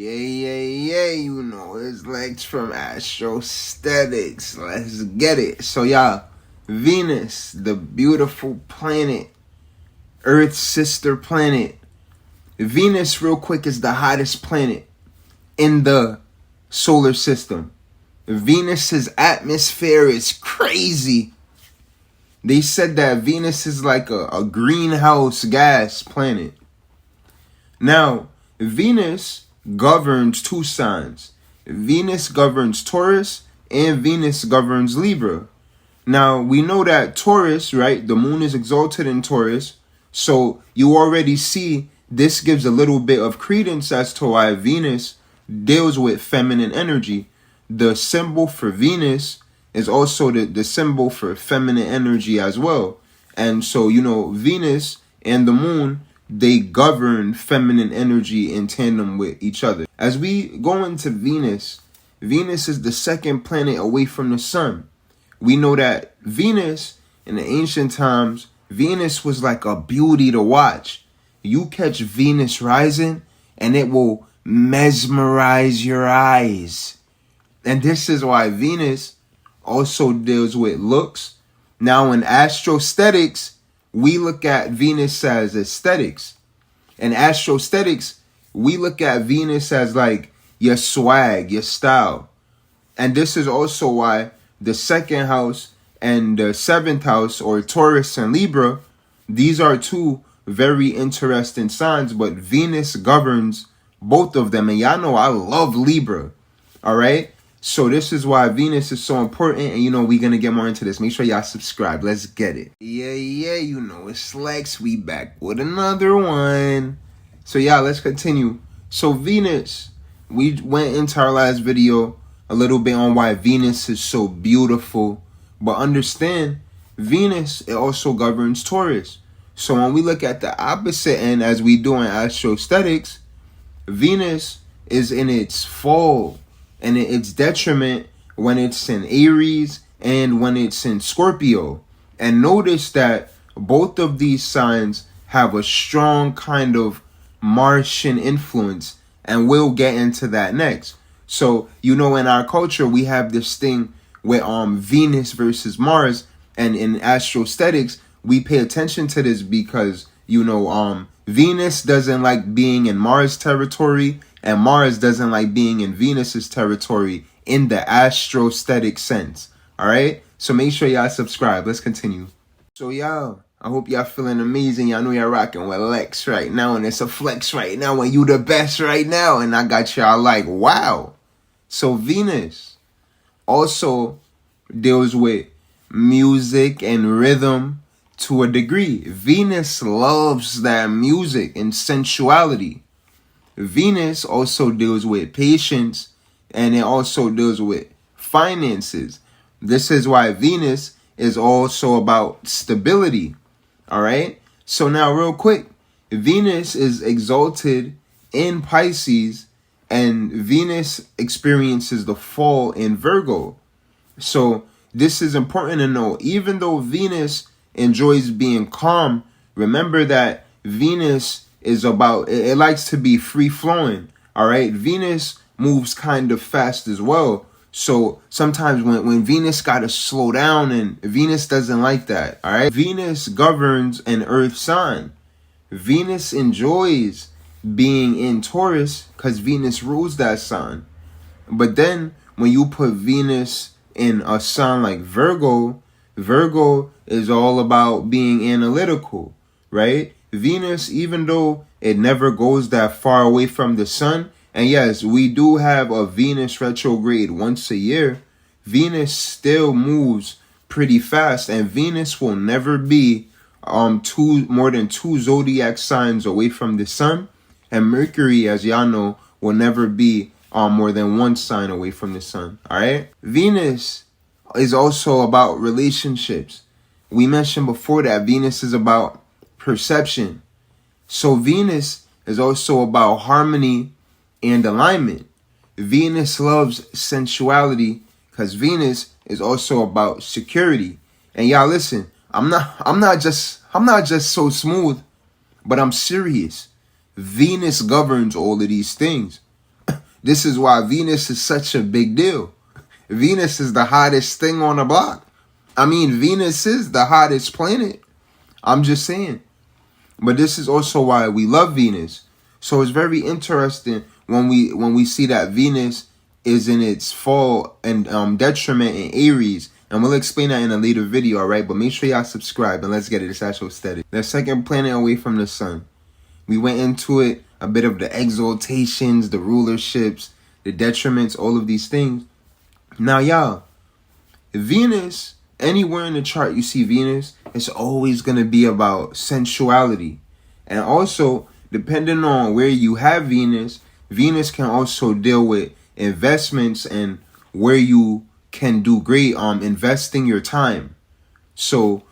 Yeah, you know, it's Lex from Astrostetics. Let's get it. So, y'all, Venus, the beautiful planet, Earth's sister planet. Venus, real quick, is the hottest planet in the solar system. Venus's atmosphere is crazy. They said that Venus is like a greenhouse gas planet. Now, Venus governs two signs. Venus governs Taurus and Venus governs Libra. Now, we know that Taurus, right? The moon is exalted in Taurus. So you already see this gives a little bit of credence as to why Venus deals with feminine energy. The symbol for Venus is also the symbol for feminine energy as well. And so, you know, Venus and the moon, they govern feminine energy in tandem with each other. As we go into Venus, Venus is the second planet away from the sun. We know that Venus, in the ancient times, Venus was like a beauty to watch. You catch Venus rising, and it will mesmerize your eyes. And this is why Venus also deals with looks. Now, in Astrostetics, we look at Venus as aesthetics. In Astrostetics, we look at Venus as like your swag, your style. And this is also why the second house and the seventh house, or Taurus and Libra, these are two very interesting signs, but Venus governs both of them. And y'all know I love Libra. All right? So this is why Venus is so important, and you know we're gonna get more into this. Make sure y'all subscribe. Let's get it. Yeah, you know it's Lex. We back with another one. So yeah, let's continue. So Venus, we went into our last video a little bit on why Venus is so beautiful, but understand Venus, it also governs Taurus. So when we look at the opposite end, as we do in Astrostetics, Venus is in its fall and its detriment when it's in Aries and when it's in Scorpio. And notice that both of these signs have a strong kind of Martian influence, and we'll get into that next. So, you know, in our culture, we have this thing with Venus versus Mars, and in Astrostetics, we pay attention to this because, you know, Venus doesn't like being in Mars territory, and Mars doesn't like being in Venus's territory in the astrostatic sense. All right? So make sure y'all subscribe. Let's continue. So y'all, I hope y'all feeling amazing. Y'all know y'all rocking with Lex right now, and it's a flex right now, and you the best right now. And I got y'all like, wow. So Venus also deals with music and rhythm to a degree. Venus loves that music and sensuality. Venus also deals with patience, and it also deals with finances. This is why Venus is also about stability. All right. So now real quick, Venus is exalted in Pisces, and Venus experiences the fall in Virgo. So this is important to know. Even though Venus enjoys being calm, remember that Venus is about, it likes to be free flowing. All right. Venus moves kind of fast as well. So sometimes when Venus got to slow down, and Venus doesn't like that. All right. Venus governs an earth sign. Venus enjoys being in Taurus because Venus rules that sign. But then when you put Venus in a sign like Virgo, Virgo is all about being analytical, right? Venus, even though it never goes that far away from the sun, and yes, we do have a Venus retrograde once a year, Venus still moves pretty fast, and Venus will never be more than two zodiac signs away from the sun, and Mercury, as y'all know, will never be more than one sign away from the sun. All right. Venus is also about relationships. We mentioned before that Venus is about perception. So Venus is also about harmony and alignment. Venus loves sensuality because Venus is also about security. And y'all listen, I'm not just so smooth, but I'm serious. Venus governs all of these things. This is why Venus is such a big deal. Venus is the hottest thing on the block. I mean, Venus is the hottest planet. I'm just saying. But this is also why we love Venus. So it's very interesting when we see that Venus is in its fall and detriment in Aries. And we'll explain that in a later video, all right? But make sure y'all subscribe and let's get it. It's Astrostetics. The second planet away from the sun. We went into it, a bit of the exaltations, the rulerships, the detriments, all of these things. Now, y'all, Venus, anywhere in the chart you see Venus, it's always going to be about sensuality. And also, depending on where you have Venus, Venus can also deal with investments and where you can do great investing your time. So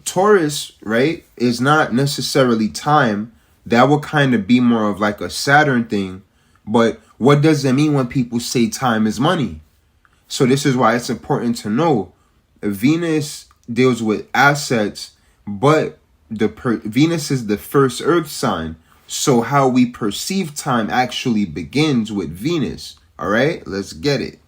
Taurus, right, is not necessarily time. That would kind of be more of like a Saturn thing. But what does it mean when people say time is money? So this is why it's important to know Venus deals with assets, but Venus is the first earth sign. So how we perceive time actually begins with Venus. All right, let's get it.